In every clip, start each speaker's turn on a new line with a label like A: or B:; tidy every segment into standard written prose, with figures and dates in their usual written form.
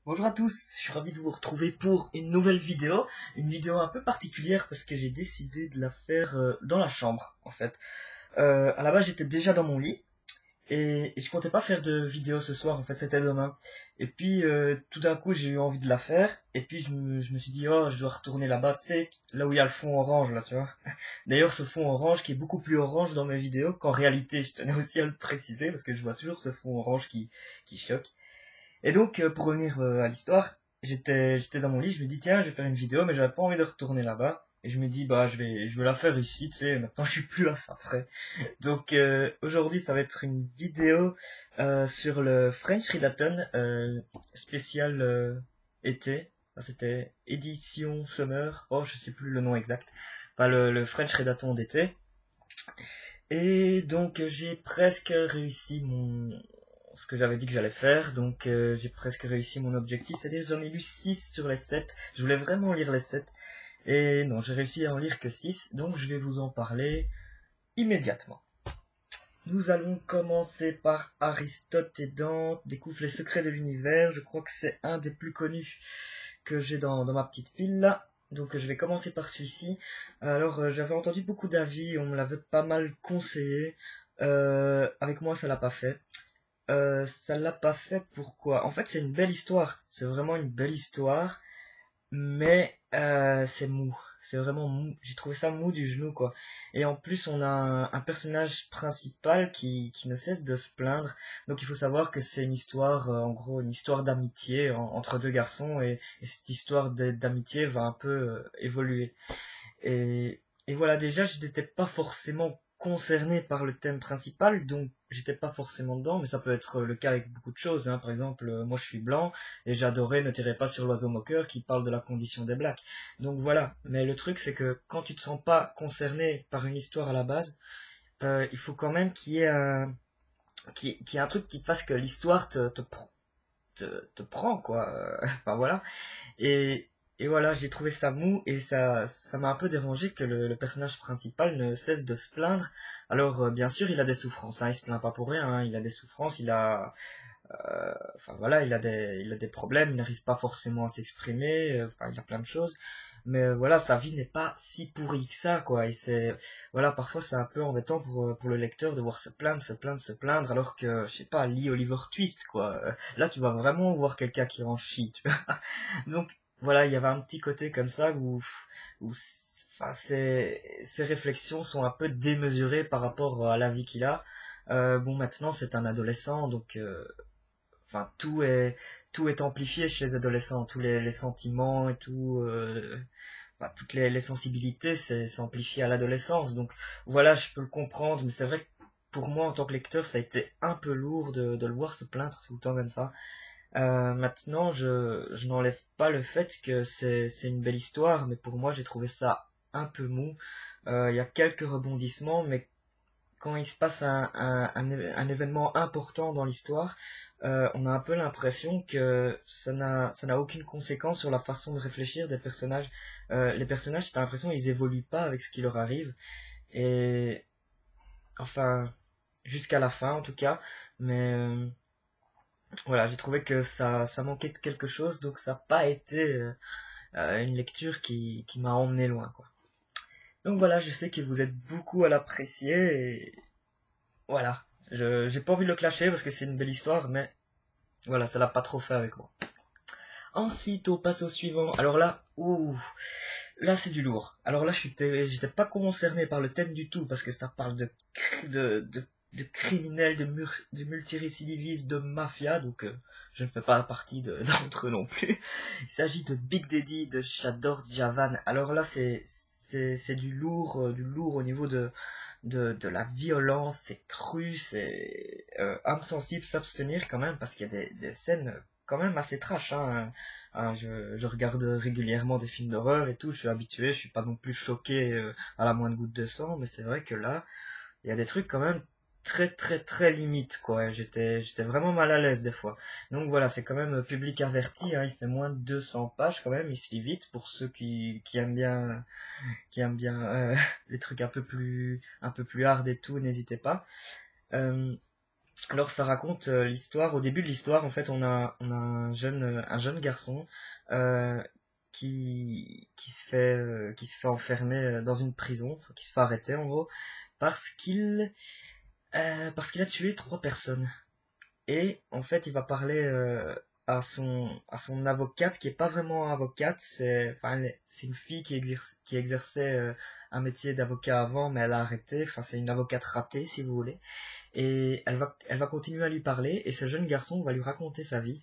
A: Bonjour à tous, je suis ravi de vous retrouver pour une nouvelle vidéo, une vidéo un peu particulière parce que j'ai décidé de la faire dans la chambre en fait. À la base j'étais déjà dans mon lit et je comptais pas faire de vidéo ce soir en fait, c'était demain. Et puis tout d'un coup j'ai eu envie de la faire et puis je me suis dit oh je dois retourner là-bas, tu sais, là où il y a le fond orange là tu vois. D'ailleurs ce fond orange qui est beaucoup plus orange dans mes vidéos qu'en réalité, je tenais aussi à le préciser parce que je vois toujours ce fond orange qui choque. Et donc, pour revenir à l'histoire, j'étais dans mon lit, je me dis, tiens, je vais faire une vidéo, mais j'avais pas envie de retourner là-bas. Et je me dis, bah, je vais la faire ici, tu sais, maintenant je suis plus à ça près. Donc, aujourd'hui, ça va être une vidéo sur le French Readathon spécial été. Enfin, c'était édition Summer, oh, je sais plus le nom exact. Enfin, le French Readathon d'été. Et donc j'ai presque réussi ce que j'avais dit que j'allais faire, donc j'ai presque réussi mon objectif, c'est-à-dire j'en ai lu 6 sur les 7. Je voulais vraiment lire les 7 et non, j'ai réussi à en lire que 6, donc je vais vous en parler immédiatement. Nous allons commencer par Aristote et Dante, découvre les secrets de l'univers. Je crois que c'est un des plus connus que j'ai dans ma petite pile là. Donc je vais commencer par celui-ci. Alors j'avais entendu beaucoup d'avis, on me l'avait pas mal conseillé. Avec moi ça l'a pas fait. Ça l'a pas fait pourquoi? En fait c'est une belle histoire, c'est vraiment une belle histoire, mais c'est mou. C'est vraiment mou. J'ai trouvé ça mou du genou, quoi. Et en plus, on a un personnage principal qui ne cesse de se plaindre. Donc il faut savoir que c'est une histoire, en gros, une histoire d'amitié entre deux garçons. Et cette histoire d'amitié va un peu évoluer. Et voilà, déjà, je n'étais pas forcément concerné par le thème principal, donc j'étais pas forcément dedans, mais ça peut être le cas avec beaucoup de choses, hein. Par exemple, moi je suis blanc et j'adorais Ne tirez pas sur l'oiseau moqueur qui parle de la condition des blacks. Donc voilà, mais le truc c'est que quand tu te sens pas concerné par une histoire à la base, il faut quand même qu'il y ait qu'il y ait un truc qui fasse que l'histoire te prend, quoi. Enfin voilà. Et, et voilà, j'ai trouvé ça mou et ça m'a un peu dérangé que le personnage principal ne cesse de se plaindre. Alors, bien sûr, il a des souffrances, hein, il se plaint pas pour rien, hein, il a des souffrances, enfin voilà, il a des problèmes, il n'arrive pas forcément à s'exprimer, enfin, il a plein de choses. Mais voilà, sa vie n'est pas si pourrie que ça, quoi. Et voilà, parfois c'est un peu embêtant pour le lecteur de voir se plaindre, se plaindre, se plaindre, alors que, je sais pas, lis Oliver Twist, quoi. Là, tu vas vraiment voir quelqu'un qui en chie, tu vois. Donc voilà, il y avait un petit côté comme ça où enfin, ses réflexions sont un peu démesurées par rapport à la vie qu'il a. Bon, maintenant c'est un adolescent, donc enfin tout est amplifié chez les adolescents, tous les sentiments et tout, enfin, toutes les sensibilités, c'est amplifié à l'adolescence. Donc voilà, je peux le comprendre, mais c'est vrai que pour moi en tant que lecteur, ça a été un peu lourd de le voir se plaindre tout le temps comme ça. Maintenant, je n'enlève pas le fait que c'est une belle histoire, mais pour moi, j'ai trouvé ça un peu mou. Il y a quelques rebondissements, mais quand il se passe un événement important dans l'histoire, on a un peu l'impression que ça n'a aucune conséquence sur la façon de réfléchir des personnages. Les personnages, t'as l'impression qu'ils évoluent pas avec ce qui leur arrive, et enfin, jusqu'à la fin en tout cas, mais voilà, j'ai trouvé que ça manquait de quelque chose, donc ça n'a pas été une lecture qui m'a emmené loin, quoi. Donc voilà, je sais que vous êtes beaucoup à l'apprécier, et voilà. J'ai pas envie de le clasher parce que c'est une belle histoire, mais voilà, ça l'a pas trop fait avec moi. Ensuite, on passe au suivant. Alors là, ouh, là c'est du lourd. Alors là, j'étais pas concerné par le thème du tout parce que ça parle de criminels, de multirécidivistes, de mafia, donc je ne fais pas partie d'entre eux non plus. Il s'agit de Big Daddy, de Shador Javan. Alors là, c'est du lourd au niveau de la violence, c'est cru, c'est âme sensible s'abstenir quand même parce qu'il y a des scènes quand même assez trash, hein. Je regarde régulièrement des films d'horreur et tout, je suis habitué, je suis pas non plus choqué à la moindre goutte de sang, mais c'est vrai que là, il y a des trucs quand même très très très limites, quoi. J'étais vraiment mal à l'aise des fois. Donc voilà, c'est quand même public averti, hein, il fait moins de 200 pages quand même, il se lit vite pour ceux qui aiment bien les trucs un peu plus hard et tout, n'hésitez pas. Euh, Alors ça raconte l'histoire, au début de l'histoire en fait on a un jeune garçon euh, qui se fait enfermer dans une prison, enfin, qui se fait arrêter en gros, parce parce qu'il a tué 3 personnes. Et en fait il va parler à son avocate qui est pas vraiment avocate, c'est une fille qui exerçait un métier d'avocat avant mais elle a arrêté, enfin c'est une avocate ratée si vous voulez. Et elle va continuer à lui parler, et ce jeune garçon va lui raconter sa vie.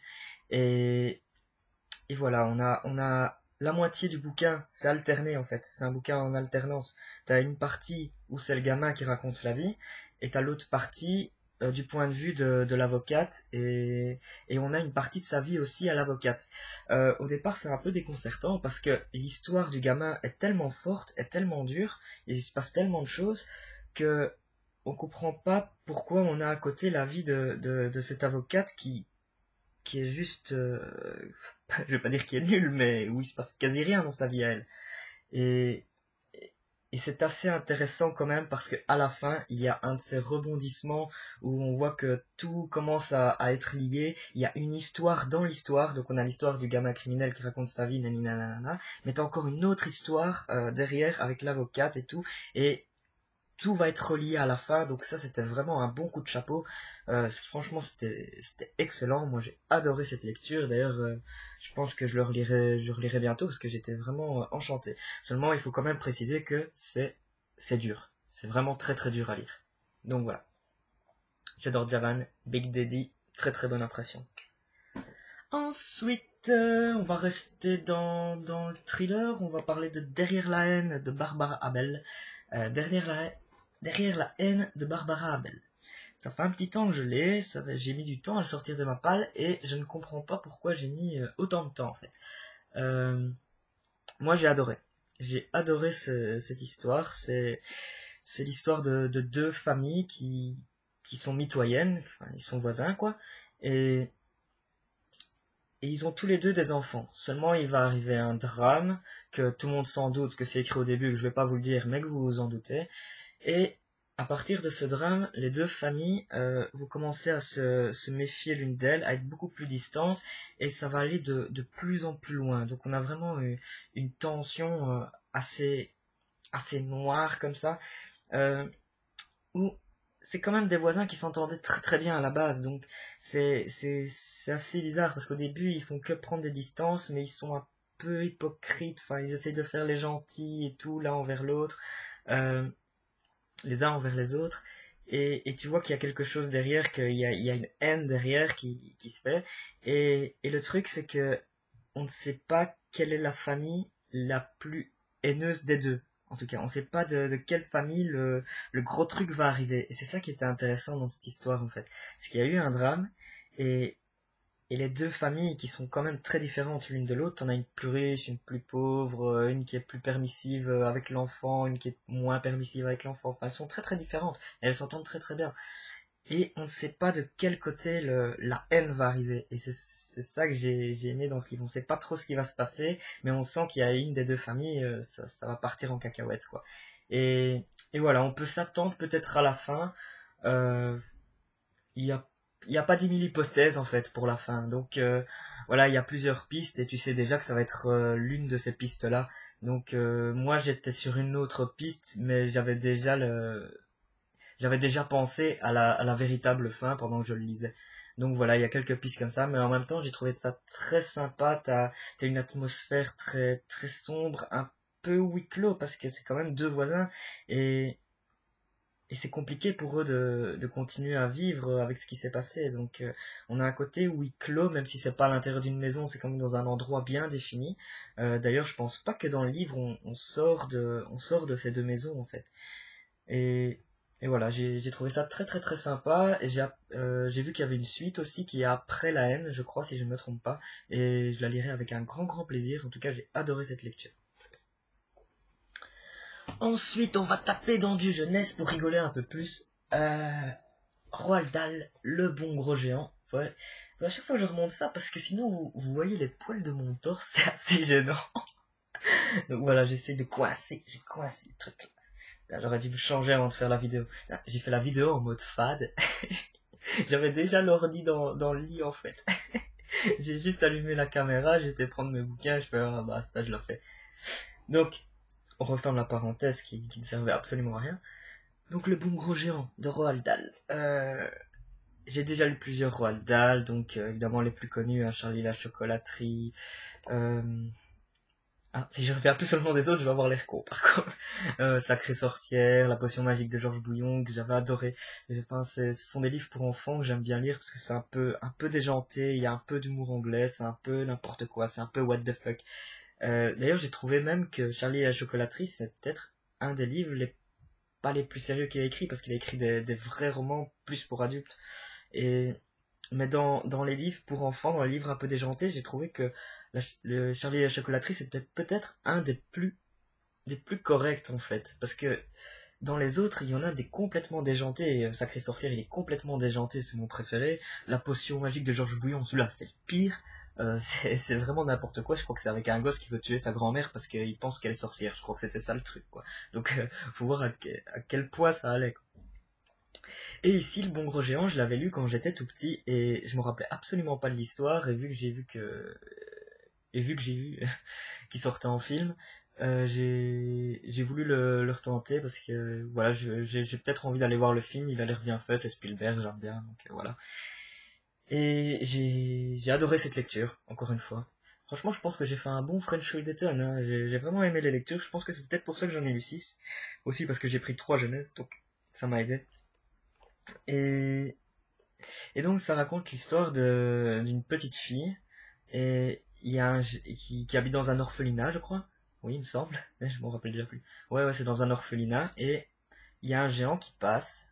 A: Et, et voilà, on a la moitié du bouquin, c'est alterné en fait, c'est un bouquin en alternance. T'as une partie où c'est le gamin qui raconte la vie, et t'as l'autre partie du point de vue de l'avocate, et on a une partie de sa vie aussi à l'avocate. Au départ, c'est un peu déconcertant parce que l'histoire du gamin est tellement forte, est tellement dure, il se passe tellement de choses que on comprend pas pourquoi on a à côté la vie de cette avocate qui est juste, je vais pas dire qui est nulle, mais où il se passe quasi rien dans sa vie à elle. Et, et c'est assez intéressant quand même parce que à la fin, il y a un de ces rebondissements où on voit que tout commence à être lié. Il y a une histoire dans l'histoire, donc on a l'histoire du gamin criminel qui raconte sa vie, nanana, mais t'as encore une autre histoire derrière avec l'avocate et tout. Et tout va être relié à la fin, donc ça c'était vraiment un bon coup de chapeau. Franchement c'était excellent, moi j'ai adoré cette lecture, d'ailleurs je pense que je le relirai bientôt parce que j'étais vraiment enchanté. Seulement il faut quand même préciser que c'est dur, c'est vraiment très très dur à lire. Donc voilà, j'adore Javan, Big Daddy, très très bonne impression. Ensuite, on va rester dans le thriller, on va parler de Derrière la haine de Barbara Abel. Derrière la haine de Barbara Abel. Ça fait un petit temps que je l'ai, j'ai mis du temps à le sortir de ma palle et je ne comprends pas pourquoi j'ai mis autant de temps en fait. Euh, Moi j'ai adoré. J'ai adoré cette histoire. C'est l'histoire de 2 familles qui sont mitoyennes, enfin, ils sont voisins quoi. Et Et ils ont tous les 2 des enfants. Seulement, il va arriver un drame, que tout le monde s'en doute, que c'est écrit au début, que je vais pas vous le dire, mais que vous vous en doutez. Et à partir de ce drame, les 2 familles vont commencer à se méfier l'une d'elles, à être beaucoup plus distantes, et ça va aller de plus en plus loin. Donc on a vraiment une tension assez noire comme ça, euh, où c'est quand même des voisins qui s'entendaient très très bien à la base, donc c'est assez bizarre parce qu'au début ils font que prendre des distances, mais ils sont un peu hypocrites, enfin ils essayent de faire les gentils et tout l'un envers l'autre, euh, les uns envers les autres, et tu vois qu'il y a quelque chose derrière, il y a une haine derrière qui se fait, et le truc c'est que on ne sait pas quelle est la famille la plus haineuse des 2. En tout cas, on ne sait pas de quelle famille le gros truc va arriver. Et c'est ça qui était intéressant dans cette histoire, en fait. C'est qu'il y a eu un drame, et, et les 2 familles qui sont quand même très différentes l'une de l'autre, t'en as une plus riche, une plus pauvre, une qui est plus permissive avec l'enfant, une qui est moins permissive avec l'enfant. Enfin, elles sont très très différentes, et elles s'entendent très très bien. Et on ne sait pas de quel côté la haine va arriver. Et c'est ça que j'ai aimé dans ce livre. On ne sait pas trop ce qui va se passer, mais on sent qu'il y a une des 2 familles, ça va partir en cacahuète, quoi. Et, et voilà, on peut s'attendre peut-être à la fin. Euh, il y a, il y a pas 10 000 hypothèses, en fait, pour la fin. Donc, voilà, il y a plusieurs pistes, et tu sais déjà que ça va être l'une de ces pistes-là. Donc, moi, j'étais sur une autre piste, mais j'avais déjà pensé à la véritable fin pendant que je le lisais. Donc voilà, il y a quelques pistes comme ça, mais en même temps, j'ai trouvé ça très sympa. T'as une atmosphère très, très sombre, un peu huis clos, parce que c'est quand même 2 voisins, et, et c'est compliqué pour eux de continuer à vivre avec ce qui s'est passé. Donc on a un côté huis clos, même si c'est pas à l'intérieur d'une maison, c'est quand même dans un endroit bien défini. D'ailleurs, je pense pas que dans le livre, on sort de ces 2 maisons, en fait. Et, et voilà, j'ai trouvé ça très très très sympa. Et j'ai vu qu'il y avait une suite aussi qui est après la haine, je crois, si je ne me trompe pas. Et je la lirai avec un grand grand plaisir. En tout cas, j'ai adoré cette lecture. Ensuite, on va taper dans du jeunesse pour rigoler un peu plus. Roald Dahl, le bon gros géant. Ouais. À chaque fois, je remonte ça parce que sinon, vous voyez les poils de mon torse, c'est assez gênant. Donc voilà, j'essaie de coincer. J'ai coincé le truc. J'aurais dû me changer avant de faire la vidéo. J'ai fait la vidéo en mode fade. J'avais déjà l'ordi dans le lit en fait. J'ai juste allumé la caméra, j'étais prendre mes bouquins, je fais ah bah ça je le fais. Donc, on referme la parenthèse qui ne servait absolument à rien. Donc le bon gros géant de Roald Dahl. J'ai déjà lu plusieurs Roald Dahl, donc évidemment les plus connus, hein, Charlie la chocolaterie. Euh... Ah, si je reviens plus seulement des autres, je vais avoir l'air con par contre. Sacrée sorcière, La potion magique de Georges Bouillon, que j'avais adoré. Enfin, ce sont des livres pour enfants que j'aime bien lire parce que c'est un peu déjanté, il y a un peu d'humour anglais, c'est un peu n'importe quoi, c'est un peu what the fuck. D'ailleurs, j'ai trouvé même que Charlie et la chocolaterie, c'est peut-être un des livres pas les plus sérieux qu'il a écrit parce qu'il a écrit des vrais romans plus pour adultes. Et mais dans les livres pour enfants, dans les livres un peu déjantés, j'ai trouvé que le Charlie et la chocolaterie, c'était peut-être un des plus corrects en fait. Parce que dans les autres, il y en a des complètement déjantés. Sacré sorcière, il est complètement déjanté, c'est mon préféré. La potion magique de Georges Bouillon, celui-là, c'est le pire. C'est vraiment n'importe quoi. Je crois que c'est avec un gosse qui veut tuer sa grand-mère parce qu'il pense qu'elle est sorcière. Je crois que c'était ça le truc, quoi. Donc, faut voir à quel point ça allait, quoi. Et ici, Le Bon Gros Géant, je l'avais lu quand j'étais tout petit et je me rappelais absolument pas de l'histoire. Et vu que j'ai vu qu'il sortait en film, j'ai voulu le retenter parce que voilà, j'ai peut-être envie d'aller voir le film. Il a l'air bien fait, c'est Spielberg, j'aime bien, donc voilà. Et j'ai adoré cette lecture, encore une fois. Franchement, je pense que j'ai fait un bon French Readathon, hein. J'ai vraiment aimé les lectures. Je pense que c'est peut-être pour ça que j'en ai lu 6. Aussi parce que j'ai pris 3 jeunesses, donc ça m'a aidé. Et, et donc ça raconte l'histoire d'une petite fille et il y a qui habite dans un orphelinat, je crois. Oui, il me semble. Je m'en rappelle déjà plus. Ouais, ouais, c'est dans un orphelinat et il y a un géant qui passe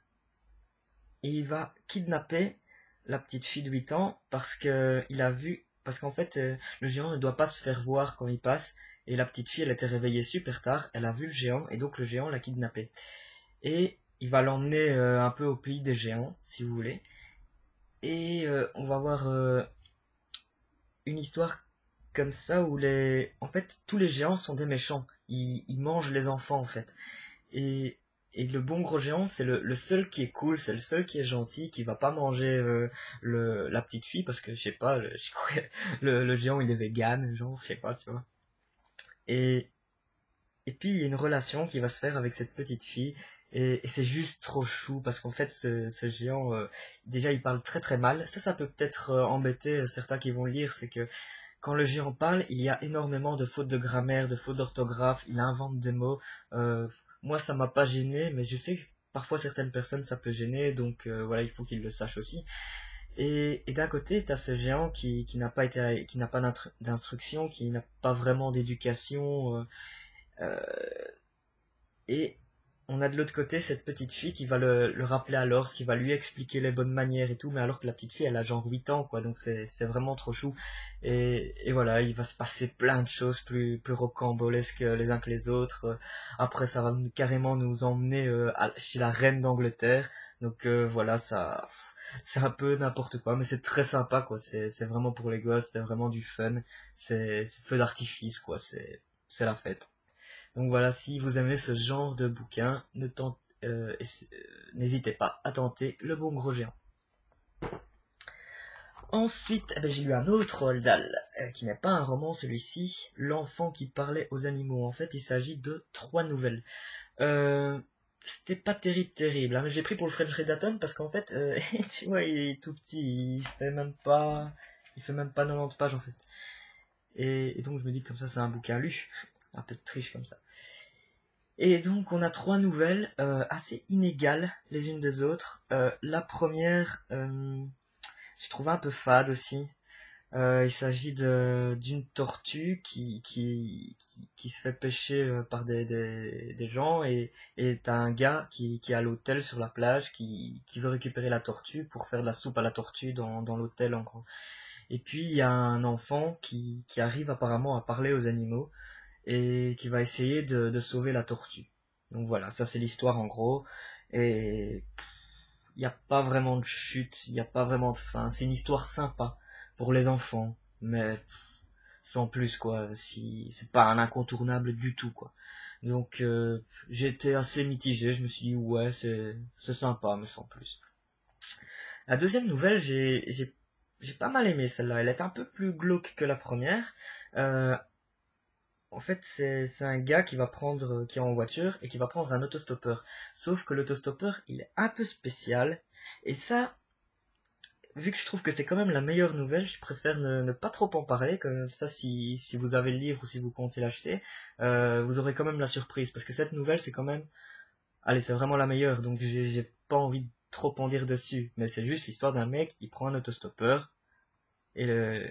A: et il va kidnapper la petite fille de 8 ans parce qu'en fait, le géant ne doit pas se faire voir quand il passe et la petite fille, elle était réveillée super tard, elle a vu le géant et donc le géant l'a kidnappée. Et il va l'emmener un peu au pays des géants, si vous voulez. Et on va voir une histoire comme ça où en fait, tous les géants sont des méchants. Ils mangent les enfants en fait. Et, et le bon gros géant, c'est le seul qui est cool, c'est le seul qui est gentil, qui va pas manger la petite fille parce que je sais pas, je crois que le géant il est vegan, genre, je sais pas, tu vois. Et, et puis il y a une relation qui va se faire avec cette petite fille. Et c'est juste trop chou parce qu'en fait ce géant déjà il parle très très mal. Ça peut peut-être embêter certains qui vont le lire, c'est que quand le géant parle, il y a énormément de fautes de grammaire, de fautes d'orthographe, il invente des mots. Euh, Moi, ça m'a pas gêné, mais je sais que parfois certaines personnes ça peut gêner, donc voilà, il faut qu'ils le sachent aussi. Et d'un côté, tu as ce géant qui n'a pas qui n'a pas d'instruction, qui n'a pas vraiment d'éducation, euh, et on a de l'autre côté cette petite fille qui va le rappeler à l'ordre, qui va lui expliquer les bonnes manières et tout, mais alors que la petite fille, elle a genre 8 ans, quoi, donc c'est vraiment trop chou. Et voilà, il va se passer plein de choses plus rocambolesques les uns que les autres. Après, ça va carrément nous emmener chez la reine d'Angleterre. Donc voilà, c'est un peu n'importe quoi, mais c'est très sympa, quoi. C'est vraiment pour les gosses, c'est vraiment du fun. C'est feu d'artifice, quoi. C'est la fête. Donc voilà, si vous aimez ce genre de bouquin, n'hésitez pas à tenter Le Bon Gros Géant. Ensuite, j'ai lu un autre Roald Dahl, qui n'est pas un roman celui-ci, L'enfant qui parlait aux animaux. En fait, il s'agit de 3 nouvelles. C'était pas terrible, hein, mais j'ai pris pour le French Readathon parce qu'en fait, tu vois, il est tout petit, il fait même pas 90 pages en fait. Et donc je me dis que comme ça, c'est un bouquin lu, un peu de triche comme ça. Et donc on a 3 nouvelles assez inégales les unes des autres. La première, je trouve un peu fade aussi. Il s'agit d'une tortue qui se fait pêcher par des gens et t'as un gars qui est à l'hôtel sur la plage qui veut récupérer la tortue pour faire de la soupe à la tortue dans l'hôtel en gros. Et puis il y a un enfant qui arrive apparemment à parler aux animaux et qui va essayer de sauver la tortue. Donc voilà, ça c'est l'histoire en gros. Et il n'y a pas vraiment de chute, il n'y a pas vraiment de fin. C'est une histoire sympa pour les enfants, mais sans plus quoi. Si c'est pas un incontournable du tout quoi. Donc j'ai été assez mitigé. Je me suis dit ouais c'est sympa mais sans plus. La deuxième nouvelle, j'ai pas mal aimé celle-là. Elle est un peu plus glauque que la première. Euh, En fait, c'est un gars qui est en voiture et qui va prendre un autostoppeur. Sauf que l'autostoppeur, il est un peu spécial. Et ça, vu que je trouve que c'est quand même la meilleure nouvelle, je préfère ne pas trop en parler. Comme ça, si vous avez le livre ou si vous comptez l'acheter, vous aurez quand même la surprise. Parce que cette nouvelle, c'est quand même, allez, c'est vraiment la meilleure. Donc, j'ai pas envie de trop en dire dessus. Mais c'est juste l'histoire d'un mec, il prend un autostoppeur et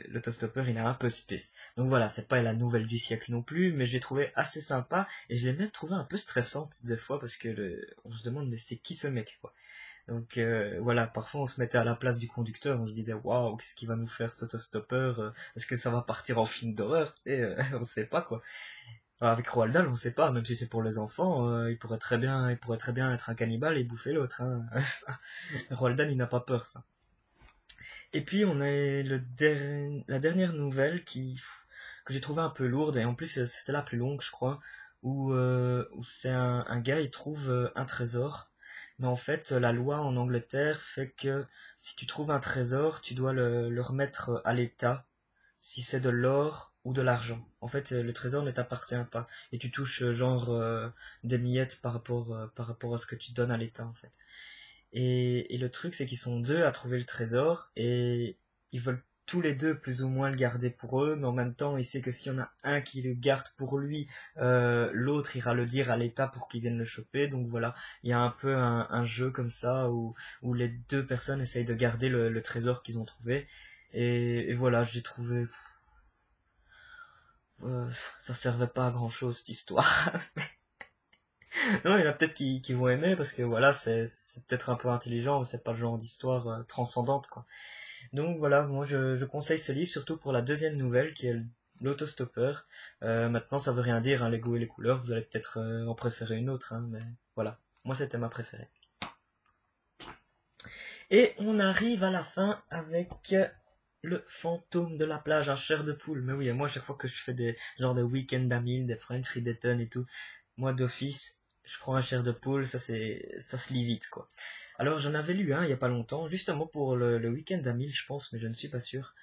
A: l'autostoppeur il est un peu space. Donc voilà, c'est pas la nouvelle du siècle non plus, mais je l'ai trouvé assez sympa et je l'ai même trouvé un peu stressante des fois parce que on se demande mais c'est qui ce mec quoi. Donc voilà, parfois on se mettait à la place du conducteur, on se disait waouh, qu'est-ce qu'il va nous faire cet autostoppeur, est-ce que ça va partir en film d'horreur, et on sait pas quoi. Enfin, avec Roald Dahl, on sait pas, même si c'est pour les enfants, il pourrait très bien être un cannibale et bouffer l'autre. Hein. Roald Dahl, il n'a pas peur ça. Et puis on a la dernière nouvelle que j'ai trouvé un peu lourde, et en plus c'était la plus longue je crois, où c'est un gars, il trouve un trésor, mais en fait la loi en Angleterre fait que si tu trouves un trésor, tu dois le remettre à l'État, si c'est de l'or ou de l'argent. En fait le trésor ne t'appartient pas, et tu touches des miettes par rapport à ce que tu donnes à l'État en fait. Et le truc, c'est qu'ils sont deux à trouver le trésor et ils veulent tous les deux plus ou moins le garder pour eux, mais en même temps, il sait que s'il y en a un qui le garde pour lui, l'autre ira le dire à l'État pour qu'il vienne le choper. Donc voilà, il y a un peu un jeu comme ça où les deux personnes essayent de garder le trésor qu'ils ont trouvé. Et voilà, j'ai trouvé... ça servait pas à grand chose cette histoire. Non, il y en a peut-être qui vont aimer parce que voilà, c'est peut-être un peu intelligent, mais c'est pas le genre d'histoire transcendante, quoi. Donc voilà, moi je conseille ce livre surtout pour la deuxième nouvelle qui est l'autostoppeur. Maintenant, ça veut rien dire, hein, les goûts et les couleurs, vous allez peut-être en préférer une autre, hein, mais voilà, moi c'était ma préférée. Et on arrive à la fin avec le fantôme de la plage, un chair de poule. Mais oui, et moi chaque fois que je fais des genres de week-end à 1000, des French Ridden et tout, moi d'office, je prends un chair de poule, ça se lit vite quoi. Alors j'en avais lu un il y a pas longtemps, justement pour le week-end à 1000 je pense, mais je ne suis pas sûr.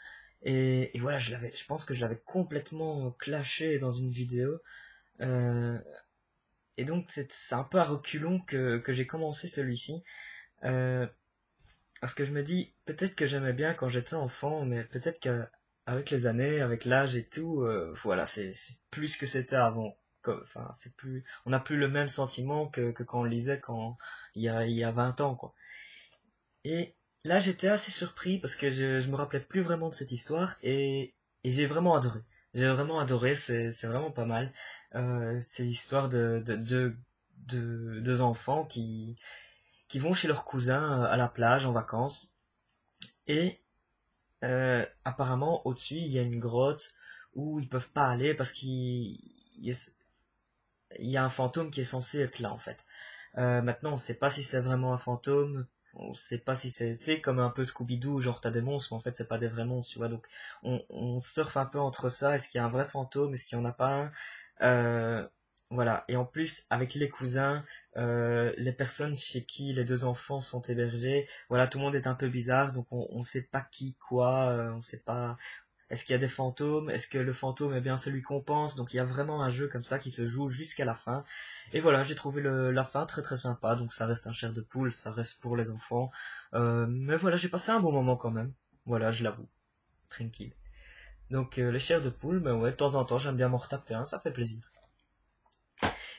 A: Et voilà, je pense que je l'avais complètement clashé dans une vidéo. Euh, et donc c'est un peu à reculons que j'ai commencé celui-ci. Euh, Parce que je me dis, peut-être que j'aimais bien quand j'étais enfant, mais peut-être qu'avec les années, avec l'âge et tout, voilà, c'est plus ce que c'était avant. Enfin, c'est plus, on n'a plus le même sentiment que quand on le lisait il y a 20 ans, quoi. Et là, j'étais assez surpris parce que je me rappelais plus vraiment de cette histoire et j'ai vraiment adoré. J'ai vraiment adoré, c'est vraiment pas mal. C'est l'histoire de deux enfants qui vont chez leurs cousins à la plage en vacances. Et apparemment, au-dessus, il y a une grotte où ils peuvent pas aller parce il y a un fantôme qui est censé être là, en fait. Maintenant, on sait pas si c'est vraiment un fantôme. On sait pas si c'est comme un peu Scooby-Doo, genre t'as des monstres, mais en fait c'est pas des vrais monstres, tu vois. Donc on surfe un peu entre ça. Est-ce qu'il y a un vrai fantôme? Est-ce qu'il y en a pas un? Voilà. Et en plus, avec les cousins, les personnes chez qui les deux enfants sont hébergés, voilà, tout le monde est un peu bizarre, donc on sait pas qui, quoi, on sait pas. Est-ce qu'il y a des fantômes? Est-ce que le fantôme est bien celui qu'on pense? Donc il y a vraiment un jeu comme ça qui se joue jusqu'à la fin. Et voilà, j'ai trouvé la fin très très sympa. Donc ça reste un chair de poule, ça reste pour les enfants. Mais voilà, j'ai passé un bon moment quand même. Voilà, je l'avoue. Tranquille. Donc les chairs de poule, ben ouais, de temps en temps j'aime bien m'en retaper un, ça fait plaisir.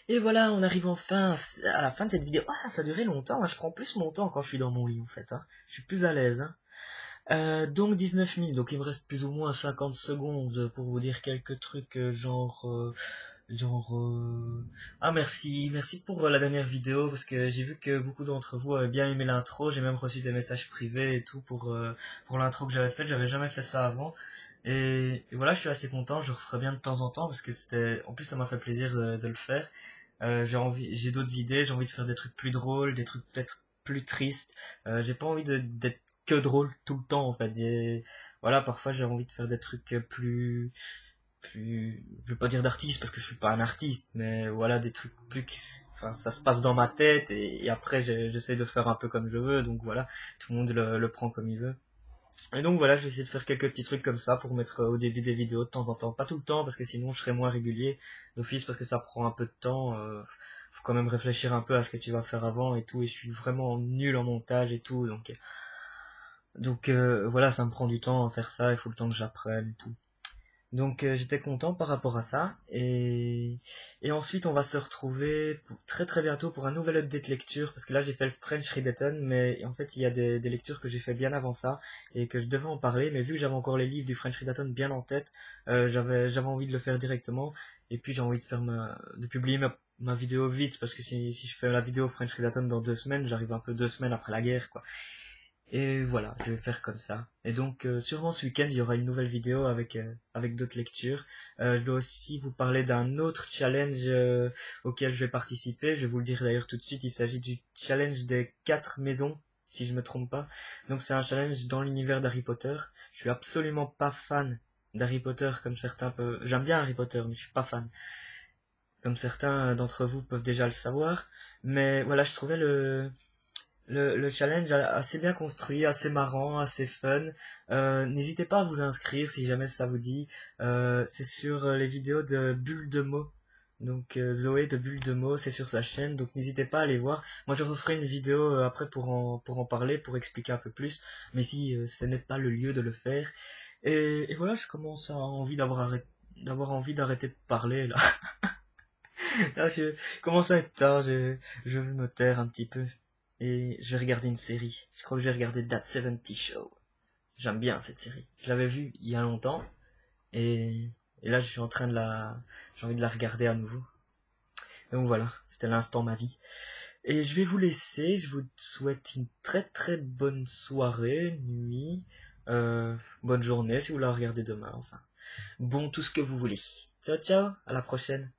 A: Et voilà, on arrive enfin à la fin de cette vidéo. Ah, ça a duré longtemps, hein. Je prends plus mon temps quand je suis dans mon lit en fait. Hein. Je suis plus à l'aise. Hein. Donc 19 000, donc il me reste plus ou moins 50 secondes pour vous dire quelques trucs Ah merci pour la dernière vidéo parce que j'ai vu que beaucoup d'entre vous avaient bien aimé l'intro, j'ai même reçu des messages privés et tout pour l'intro que j'avais faite, j'avais jamais fait ça avant. Et voilà, je suis assez content, je le referai bien de temps en temps parce que en plus ça m'a fait plaisir de le faire. J'ai d'autres idées, j'ai envie de faire des trucs plus drôles, des trucs peut-être plus tristes. J'ai pas envie d'être que drôle tout le temps en fait. Voilà, parfois j'ai envie de faire des trucs plus je vais pas dire d'artiste parce que je suis pas un artiste, mais voilà, des trucs enfin, ça se passe dans ma tête et après j'essaie de faire un peu comme je veux, donc voilà, tout le monde le prend comme il veut. Et donc voilà, je vais essayer de faire quelques petits trucs comme ça pour mettre au début des vidéos de temps en temps, pas tout le temps parce que sinon je serai moins régulier d'office parce que ça prend un peu de temps, faut quand même réfléchir un peu à ce que tu vas faire avant et tout, et je suis vraiment nul en montage et tout, donc voilà, ça me prend du temps à faire ça, il faut le temps que j'apprenne et tout. Donc j'étais content par rapport à ça et ensuite on va se retrouver très très bientôt pour un nouvel update lecture parce que là j'ai fait le French Readathon mais en fait il y a des lectures que j'ai fait bien avant ça et que je devais en parler mais vu que j'avais encore les livres du French Readathon bien en tête, j'avais envie de le faire directement et puis j'ai envie de publier ma vidéo vite parce que si je fais la vidéo French Readathon dans 2 semaines, j'arrive un peu 2 semaines après la guerre quoi. Et voilà, je vais faire comme ça. Et donc, sûrement ce week-end, il y aura une nouvelle vidéo avec d'autres lectures. Je dois aussi vous parler d'un autre challenge auquel je vais participer. Je vais vous le dire d'ailleurs tout de suite. Il s'agit du challenge des 4 maisons, si je me trompe pas. Donc, c'est un challenge dans l'univers d'Harry Potter. Je suis absolument pas fan d'Harry Potter comme certains peuvent. J'aime bien Harry Potter, mais je suis pas fan. Comme certains d'entre vous peuvent déjà le savoir. Mais voilà, je trouvais le challenge assez bien construit, assez marrant, assez fun. N'hésitez pas à vous inscrire si jamais ça vous dit. C'est sur les vidéos de Bulle de mots. Donc Zoé de Bulle de mots, c'est sur sa chaîne. Donc n'hésitez pas à aller voir. Moi je referai une vidéo après pour en parler, pour expliquer un peu plus. Mais si ce n'est pas le lieu de le faire. Et voilà, je commence à d'avoir envie d'arrêter de parler là. Là, je commence à être tard, je veux me taire un petit peu. Et je vais regarder une série. Je crois que je vais regarder That 70 Show. J'aime bien cette série. Je l'avais vue il y a longtemps. Et là, je suis en train j'ai envie de la regarder à nouveau. Donc voilà, c'était l'instant ma vie. Et je vais vous laisser. Je vous souhaite une très très bonne soirée, nuit, bonne journée si vous la regardez demain. Enfin, bon tout ce que vous voulez. Ciao ciao, à la prochaine.